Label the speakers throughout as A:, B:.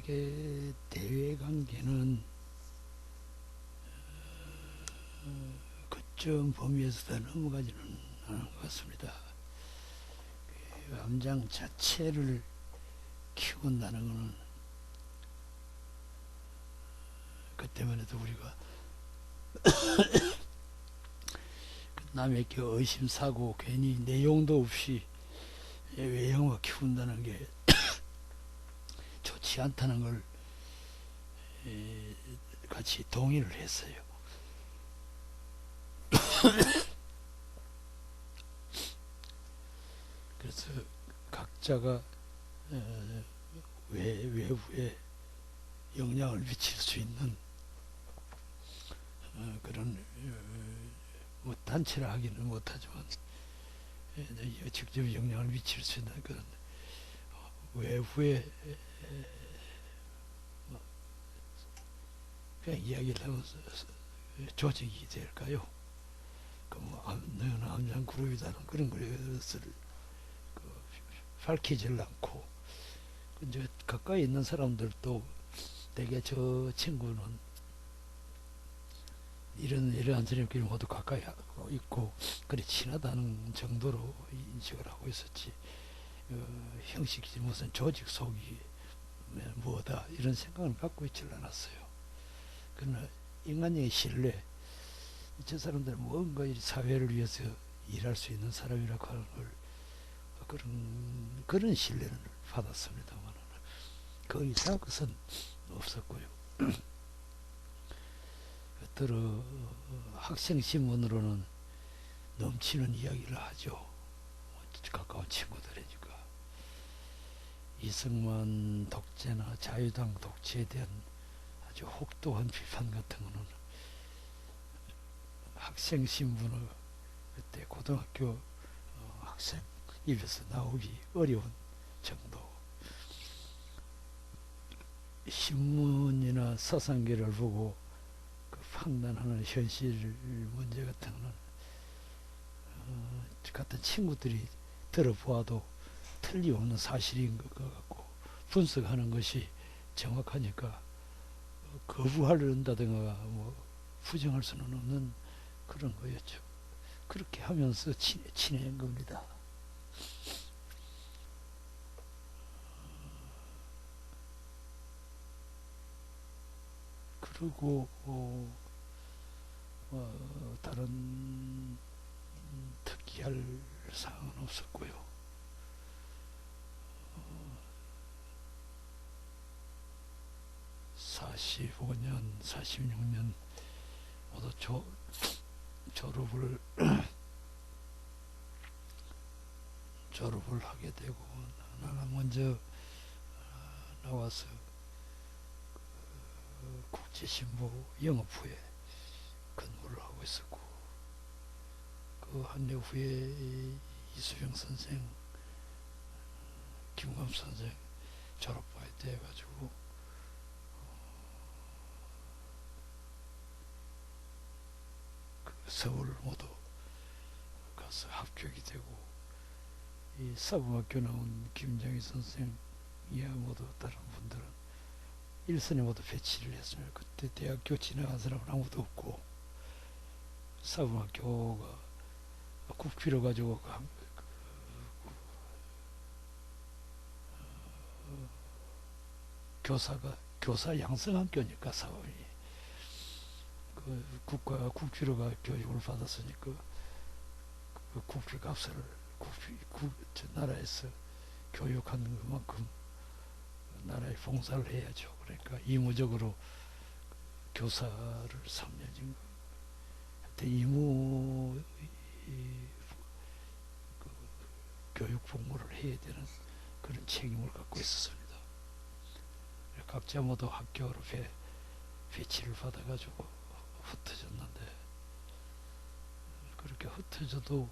A: 세계 대외 관계는 그쯤 범위에서 더 넘어가지는 않은 것 같습니다. 암장 자체를 키운다는 것은 그 때문에도 우리가 남에게 의심사고 괜히 내용도 없이 외형을 키운다는 게 좋지 않다는 걸 같이 동의를 했어요. 그래서 각자가 외부에 영향을 미칠 수 있는 그런 뭐 단체라 하기는 못하지만 직접 영향을 미칠 수 있는 그런 외부의 그냥 이야기를 하면 조직이 될까요? 너는 암장 그룹이다는 그런 것을 밝히질 않고 이제 가까이 있는 사람들도 되게 저 친구는 이러한 사람끼리 모두 가까이 하고 있고 그래 친하다는 정도로 인식을 하고 있었지 형식이 무슨 조직 속이 뭐다 이런 생각을 갖고 있질 않았어요. 그러나 인간의 신뢰 저 사람들은 뭔가 사회를 위해서 일할 수 있는 사람이라고 하는 걸 그런 신뢰를 받았습니다만 그 이상 것은 없었고요. 들어 학생 신문으로는 넘치는 이야기를 하죠. 가까운 친구들이니까 이승만 독재나 자유당 독재에 대한 아주 혹독한 비판 같은 거는 학생 신문을 그때 고등학교 학생 입에서 나오기 어려운 정도. 신문이나 사상계를 보고 그 판단하는 현실 문제 같은 거는 같은 친구들이 들어보아도 틀림없는 사실인 것 같고 분석하는 것이 정확하니까 거부한다든가 뭐 부정할 수는 없는 그런 거였죠. 그렇게 하면서 친해진 겁니다. 그리고 다른 특이할 사항은 없었고요. 45년, 46년 모두 졸업을 하게 되고 나는 먼저 나와서 국제신보 영업부에 근무를 하고 있었고 그 한 해 후에 이수영 선생, 김광 선생 졸업반이 돼가지고 서울 모두 가서 합격이 되고 이 사범학교 나온 김정희 선생 이하 모두 다른 분들은 일선에 모두 배치를 했습니다. 그때 대학교 지나간 사람은 아무도 없고 사범학교가 국비로 가지고 교사 양성학교니까 사범이 국가 국비로가 교육을 받았으니까 그 국비값을 나라에서 교육한 그만큼 나라에 봉사를 해야죠. 그러니까 의무적으로 교사를 3년인가 그때 의무 교육 복무를 해야 되는 그런 책임을 갖고 있었습니다. 각자 모두 학교로 배치를 받아가지고 흩어졌는데 그렇게 흩어져도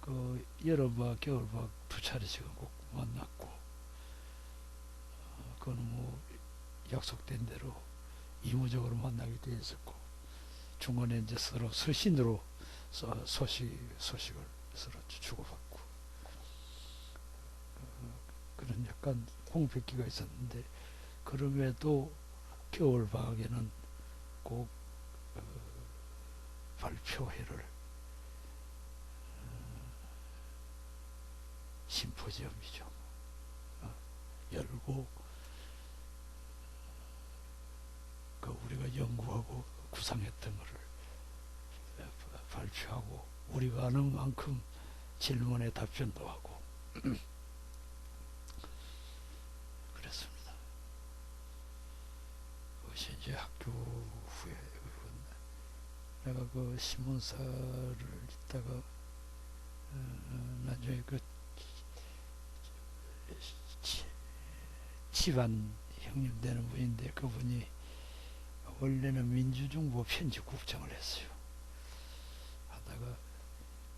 A: 그 여름과 겨울과 두 차례씩은 꼭 만났고 그건 뭐 약속된 대로 의무적으로 만나게 돼 있었고 중간에 이제 서로 서신으로 소식을 서로 주고받고 그런 약간 공백기가 있었는데 그럼에도 겨울 방학에는 꼭 발표회를 심포지엄이죠. 열고 그 우리가 연구하고 구상했던 것을 발표하고 우리가 아는 만큼 질문에 답변도 하고 그랬습니다. 그것이 이제 학교 후에 내가 그 신문사를 있다가 나중에 그 집안 형님 되는 분인데 그분이 원래는 민주중보 편집국장을 했어요. 하다가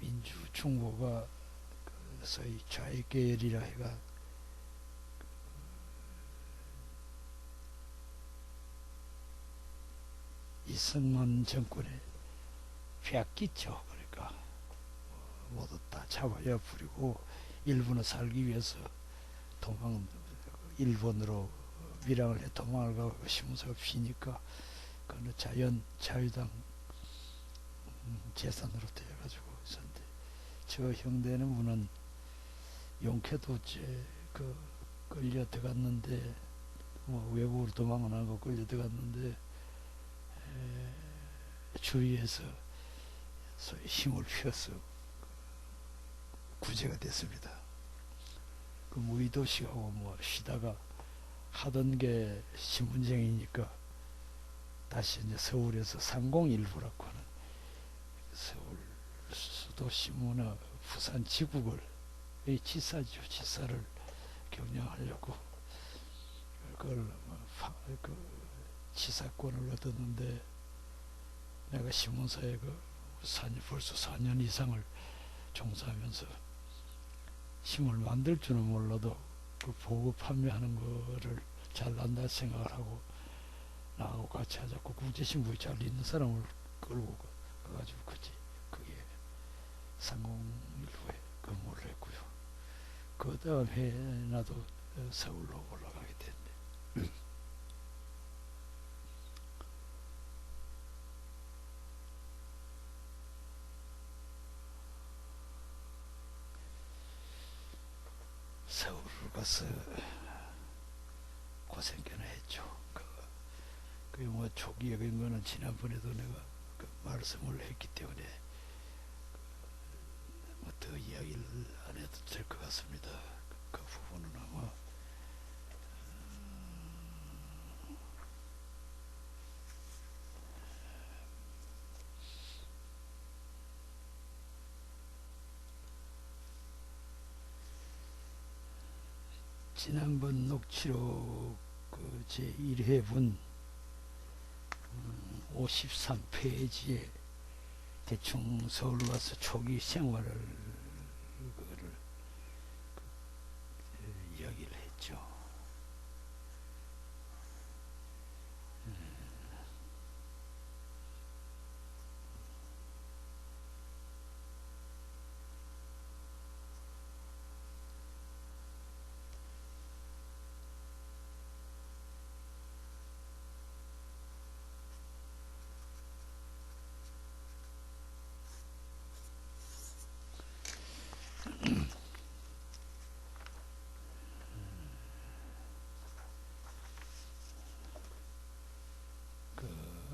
A: 민주중보가 그 소위 좌익계열이라 해가 이승만 정권에 빼앗기죠. 그러니까 모두 다 잡아야 부리고 일본에 살기 위해서 일본으로 밀항을 해 도망을 가고 신문사가 피니까 그는 자유당 재산으로 되어가지고 있었는데 저 형되는 분은 용케도 끌려 들어갔는데 뭐 외국으로 도망을 나고 끌려 들어갔는데 주위에서 소위 힘을 피워서 구제가 됐습니다. 그 무의도식하고 뭐 쉬다가 하던 게 신분쟁이니까 다시 이제 서울에서 상공일보라고 하는 서울 수도신문의 부산 지국을 지사를 경영하려고 그걸 지사권을 얻었는데 내가 신문사에 벌써 4년 이상을 종사하면서 신문을 만들 줄은 몰라도 그 보고 판매하는 거를 잘난다 생각을 하고 나하고 같이 하자고 국제신문에 잘 있는 사람을 끌고 가가지고 그게 상공일보에 근무를 했고요. 그 다음 해에 나도 서울로 올라가게 됐네. 서울 가서 고생 꽤나 했죠. 뭐 초기에 그런 거는 지난번에도 내가 말씀을 했기 때문에 뭐 더 이야기를 안 해도 될 것 같습니다. 그 부분은 아마 지난번 녹취록 제 1회분 53페이지에 대충 서울 와서 초기 생활을 이야기를 했죠.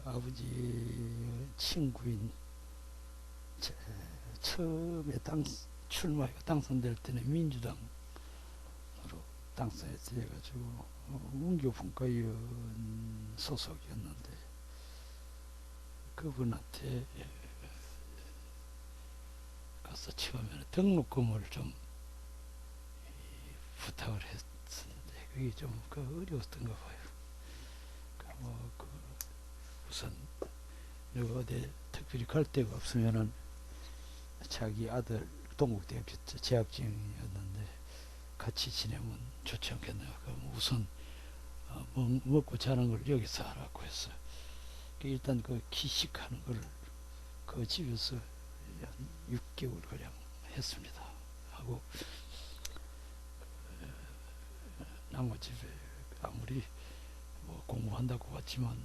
A: 아버지 친구인 처음에 출마해가 당선될 때는 민주당으로 당선했어 해가지고 문교분과위원 소속이었는데 그분한테 가서 처음에는 등록금을 좀 부탁을 했었는데 그게 좀 어려웠던가 봐요. 우선 내가 어디 특별히 갈 데가 없으면은 자기 아들 동국대학교 재학생이었는데 같이 지내면 좋지 않겠나. 그럼 우선 먹고 자는 걸 여기서 하라고 했어. 일단 기식하는 걸 그 집에서 한 6개월 가량 했습니다. 하고 나머지 아무리 공부한다고 왔지만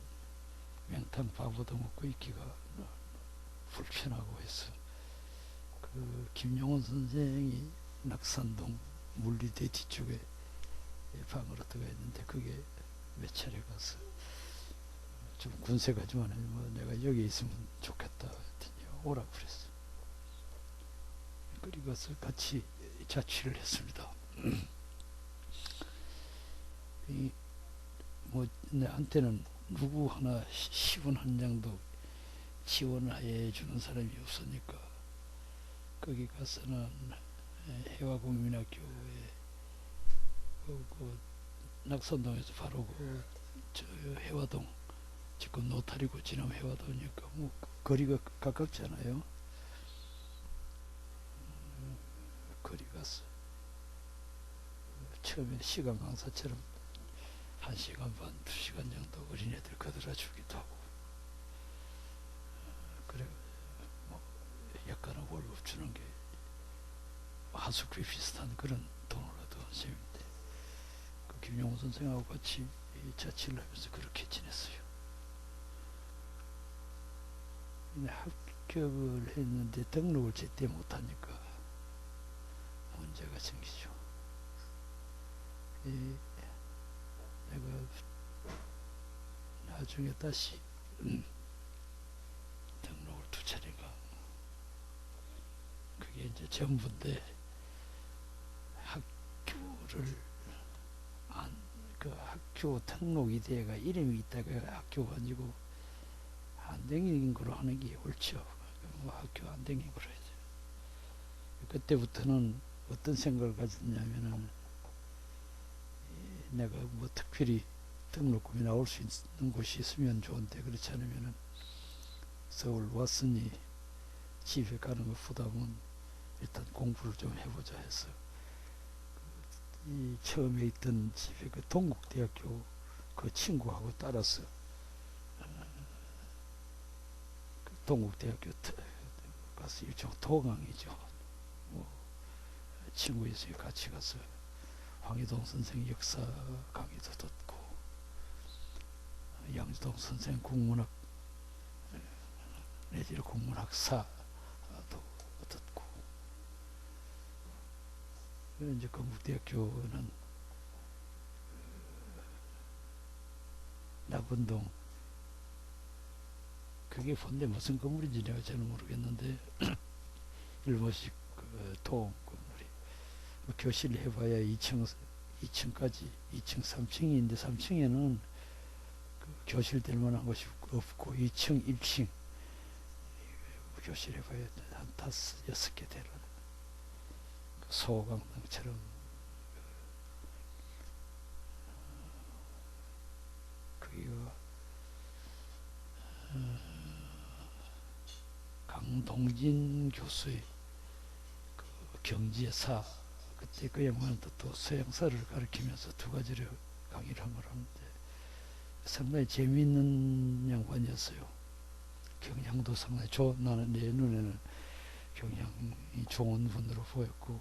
A: 맹탕 밥도 먹고 있기가 불편하고 해서 그 김용훈 선생이 낙산동 물리대 뒤쪽에 방을 얻어가 있는데 그게 몇 차례 가서 좀 군세가지만 뭐 내가 여기 있으면 좋겠다 했더니 오라고 그랬어. 그리 가서 같이 자취를 했습니다. 뭐 내한테는 누구 하나 시군 한 장도 지원해 주는 사람이 없으니까 거기 가서는 해화국민학교에 그 낙선동에서 바로 저 해화동 지금 노타리고 지나면 해화동이니까 뭐 거리가 가깝잖아요. 거리 가서 처음에 시간 강사처럼 1시간 반, 2시간 정도 어린애들 거들어 주기도 하고 그래 뭐 약간은 월급 주는 게 하숙비 비슷한 그런 돈을 얻은 셈인데 그 김용호 선생하고 같이 자취를 하면서 그렇게 지냈어요. 합격을 했는데 등록을 제때 못하니까 문제가 생기죠. 내가 나중에 다시 등록을 2차례가 그게 이제 전부인데 학교를 그 학교 등록이 돼가 이름이 있다가 학교 가지고 안 댕기는 거로 하는 게 옳죠. 뭐 학교 안 댕기는 거로 해야 돼요. 그때부터는 어떤 생각을 가졌냐면은 내가 뭐 특별히 등록금이 나올 수 있는 곳이 있으면 좋은데 그렇지 않으면은 서울 왔으니 집에 가는 것보다는 일단 공부를 좀 해보자 해서 이 처음에 있던 집에 그 동국대학교 그 친구하고 따라서 그 동국대학교 가서 일종 도강이죠. 뭐 친구 있으니 같이 가서 황희동 선생 역사 강의도 듣고 양지동 선생 국문학 내지는 국문학사도 듣고 이제 건국대학교는 낙원동 그게 본래 무슨 건물인지 내가 잘 모르겠는데 일본식 그 동 건물이 뭐 교실 해봐야 2층까지 2층 3층인데 3층에는 그 교실 될 만한 것이 없고 2층 1층 교실 해봐야 한 5, 6개 되는 그 소강당처럼 그기가 강동진 교수의 그 경제사 그때 그 양반은 또 서양사를 가르치면서 2가지를 강의를 한 걸 하는데 상당히 재미있는 양반이었어요. 경향도 상당히 나는 내 눈에는 경향이 좋은 분으로 보였고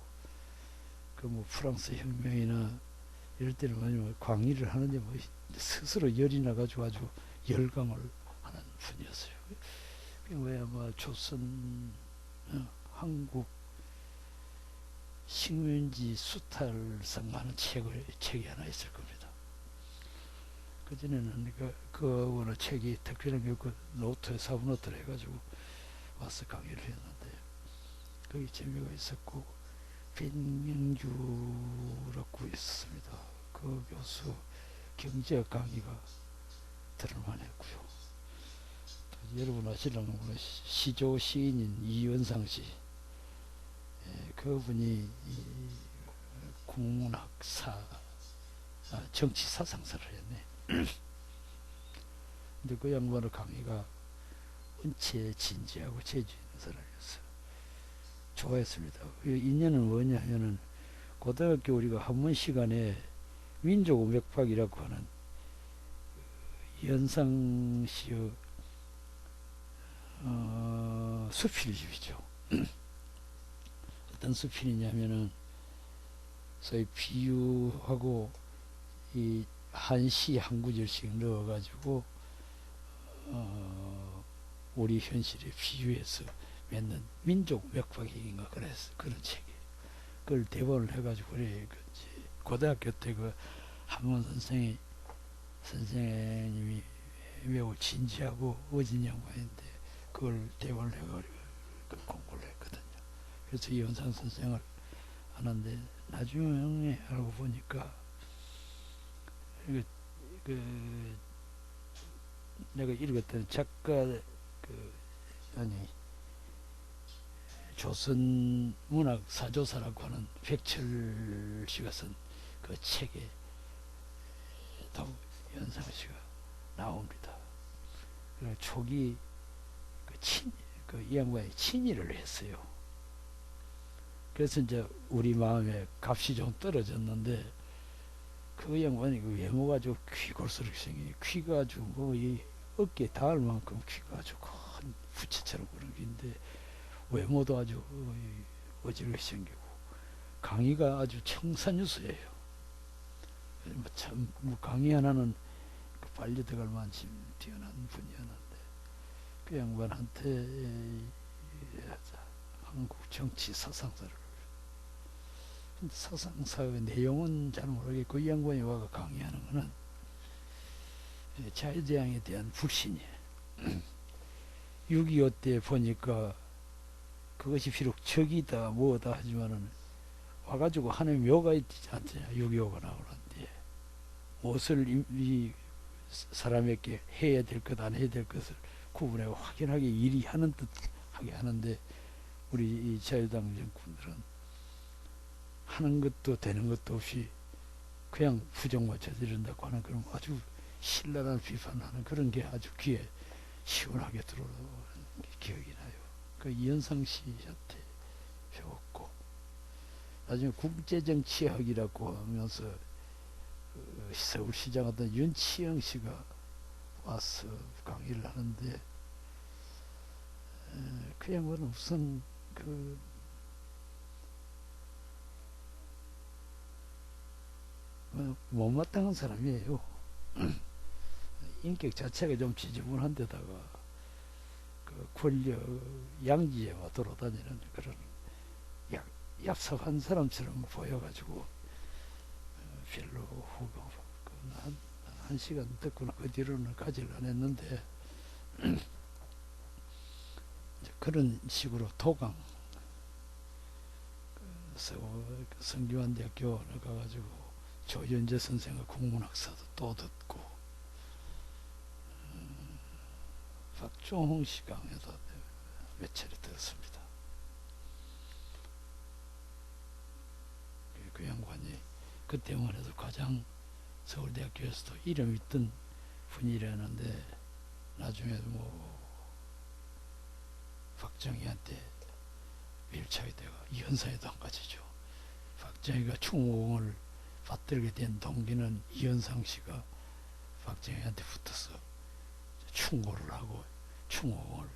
A: 그 뭐 프랑스 혁명이나 이럴 때는 뭐냐면 강의를 하는데 뭐 스스로 열이 나가지고 아주 열광을 하는 분이었어요. 왜 아마 조선 한국 식민지 수탈상 하는 책이 하나 있을 겁니다. 그전에는 그 어느 책이 특별한 게 그 노트에 사부노트를 해가지고 와서 강의를 했는데 거기 재미가 있었고 백명주라고 있었습니다. 그 교수 경제학 강의가 들을만했고요. 여러분 아시려는 시조 시인인 이원상 씨, 그분이 국문학사, 정치사상사를 했네. 근데 그 양반의 강의가 은채 진지하고 재주 있는 사람이었어요. 좋아했습니다. 인연은 뭐냐면은 고등학교 우리가 한문 시간에 민족음역학이라고 하는 연상 씨의 수필집이죠. 어떤 수필이냐면은 소위 비유하고 이 한 시 한 구절씩 넣어가지고 우리 현실에 비유해서 맺는 민족 맥박인가 그래서 그런 책이에요. 그걸 대본을 해가지고 그래. 고등학교 때 그 한문 선생님이 매우 진지하고 어진 양반인데 그걸 대본을 해가지고 공부를 했거든요. 그래서 이현상 선생을 하는데 나중에 알고 보니까 그, 그 내가 읽었던 작가 아니 조선 문학 사조사라고 하는 백철 씨가 쓴 그 책에 또 연상 씨가 나옵니다. 그리고 초기 이 양반이 친일을 했어요. 그래서 이제 우리 마음에 값이 좀 떨어졌는데 그 양반이 그 외모가 아주 귀골스럽게 생긴 귀가 아주 뭐 이 어깨에 닿을 만큼 귀가 아주 큰 부채처럼 그런 게인데 외모도 아주 어지럽게 생기고 강의가 아주 청산유수예요. 뭐 강의 하나는 빨리 들어갈 만큼 뛰어난 분이었는데 그 양반한테 한국 정치 사상사를 사상사의 내용은 잘 모르겠고 이 양반이 와가 강의하는 거는 자유대항에 대한 불신이에요. 6.25 때 보니까 그것이 비록 적이다 뭐다 하지만은 와가지고 하나의 묘가 있지 않잖아요. 6.25가 나오는데 무엇을 이 사람에게 해야 될 것 안 해야 될 것을 구분해 확인하게 일이 하는 듯 하게 하는데 우리 이 자유당 정권들은 하는 것도 되는 것도 없이 그냥 부정만 저지른다고 하는 그런 아주 신랄한 비판하는 그런 게 아주 귀에 시원하게 들어오는 기억이 나요. 그 이현상 씨한테 배웠고 나중에 국제정치학이라고 하면서 서울시장 어떤 윤치영 씨가 와서 강의를 하는데 그 양반은 우선 그 못마땅한 사람이에요. 인격 자체가 좀 지저분한 데다가 그 권력 양지에만 돌아다니는 그런 얍삽한 사람처럼 보여가지고 별로 한 시간 듣고는 그 뒤로는 가지를 안 했는데 그런 식으로 도강 성균관대학교 가가지고 조현재 선생의 국문학사도 또 듣고 박종홍 씨 강의도 몇 차례 들었습니다. 그 양반이 그때만 해도 가장 서울대학교에서도 이름 있던 분이라는데 나중에 뭐 박정희한테 밀착이 되고 이현상에도 한 가지죠. 박정희가 충무공을 받들게 된 동기는 이현상 씨가 박정희한테 붙어서 충고를 하고 충무공을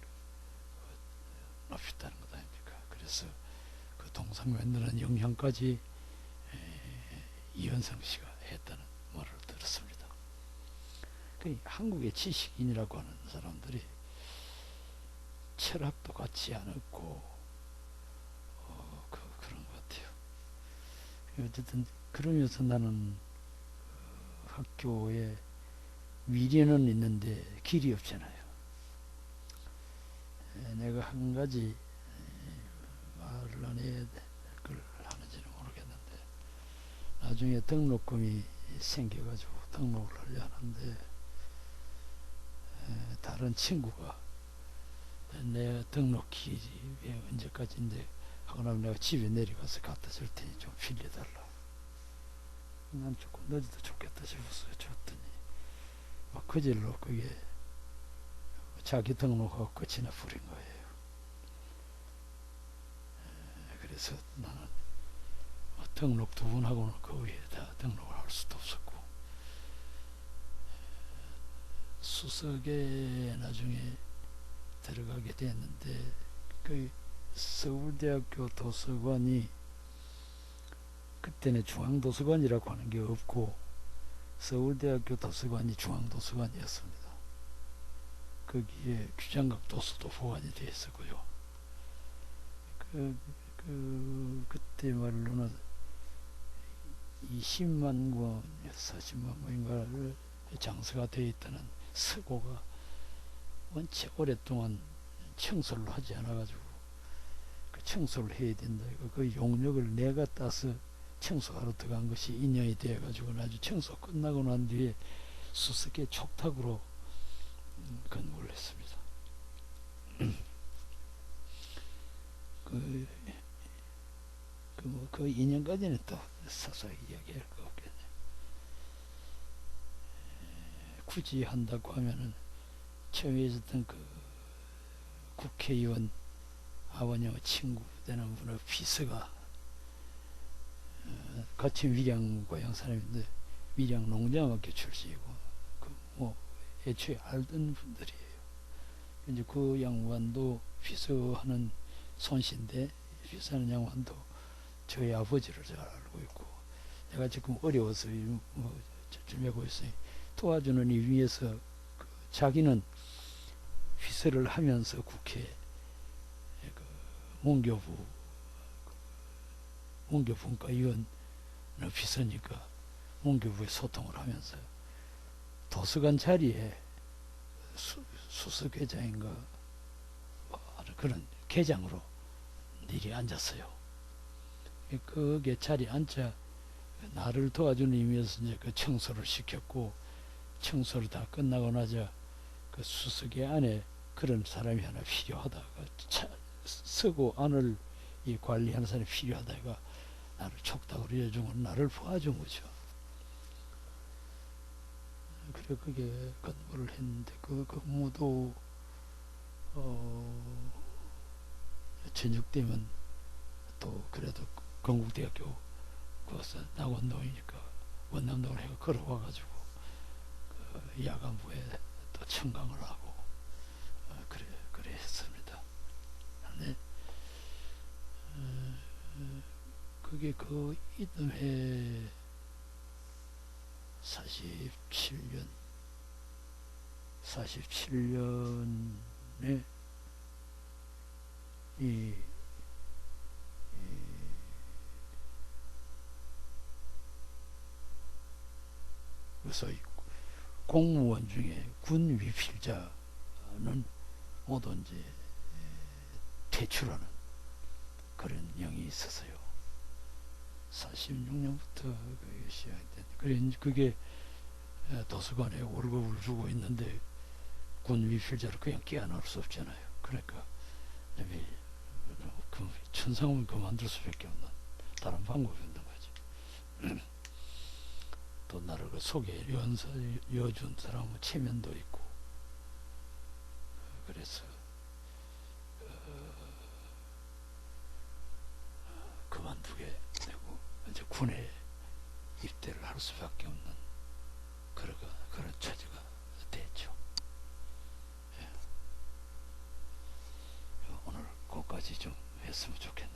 A: 높였다는 것 아닙니까? 그래서 그 동상면들은 영향까지 이현상 씨가 했다는 말을 들었습니다. 그 한국의 지식인이라고 하는 사람들이 철학도 같지 않았고 그런 것 같아요. 어쨌든 그러면서 나는 학교에 미래는 있는데 길이 없잖아요. 내가 한 가지 말을 안 해야 될 걸 하는지는 모르겠는데 나중에 등록금이 생겨가지고 등록을 하려 하는데 다른 친구가 내 등록일이 언제까지인데 하고 나면 내가 집에 내려가서 갖다 줄 테니 좀 빌려달라. 난 조금 늦어도 좋겠다 싶어서 줬더니 막 그질로 그게 자기 등록하고 끝이나 부린 거예요. 그래서 나는 등록 2번 하고는 그 위에 다 등록을 할 수도 없었고 수석에 나중에 들어가게 됐는데 그 서울대학교 도서관이 그때는 중앙도서관이라고 하는 게 없고 서울대학교 도서관이 중앙도서관이었습니다. 거기에 규장각 도서도 보관이 되어 있었고요. 그때 말로는 20만 권, 40만 권인가를 장사가 되어 있다는 서고가 원체 오랫동안 청소를 하지 않아가지고 그 청소를 해야 된다. 그 용역을 내가 따서 청소하러 들어간 것이 인연이 되어가지고 아주 청소 끝나고 난 뒤에 수석의 촉탁으로 건물을 했습니다. 그 2년까지는 또 서서히 이야기할 거 없겠네. 굳이 한다고 하면은 처음에 있었던 그 국회의원 아버님의 친구 되는 분의 비서가 같이 밀양 고향 사람인데 밀양 농장학교 출신이고 애초에 알던 분들이에요. 이제 그 양반도 비서하는 손씨인데 비서하는 양반도 저희 아버지를 잘 알고 있고 내가 지금 어려워서 좀 하고 있으니 도와주는 이 위에서 자기는 비서를 하면서 국회 문교분과위원 비서니까 문교부에 소통을 하면서 도서관 자리에 수석회장인가 그런 계장으로 일이 앉았어요. 거기에 자리에 앉자 나를 도와주는 의미에서 이제 그 청소를 시켰고 청소를 다 끝나고 나자 그 수석의 안에 그런 사람이 하나 필요하다가 서고 안을 이 관리하는 사람이 필요하다가 나를 촉탁으로 여중은 나를 도와준 거죠. 그래 그게 건물을 했는데 그 근무도 저녁 되면 또 그래도 건국대학교 거기서 낙원동이니까 원남동을 해가 걸어와가지고 그 야간부에 또 청강을 하고 그래 했습니다. 근데 그게 그 이듬해 47년에 그래서 공무원 중에 군 위필자는 모두 이제 퇴출하는 그런 영이 있었어요. 46년부터 그게 시작됐는데 그게 도서관에 월급을 주고 있는데 군 위필자를 그냥 끼워넣을 수 없잖아요. 그러니까 천상을 그만둘 수밖에 없는 다른 방법이 없는 거지. 또 나를 그 소개해준 사람은 체면도 있고 그래서 그만두게 되고 이제 군에 입대를 할 수밖에 없는 그런 처지가 됐죠. 예. 오늘 거기까지 좀 했으면 좋겠네요.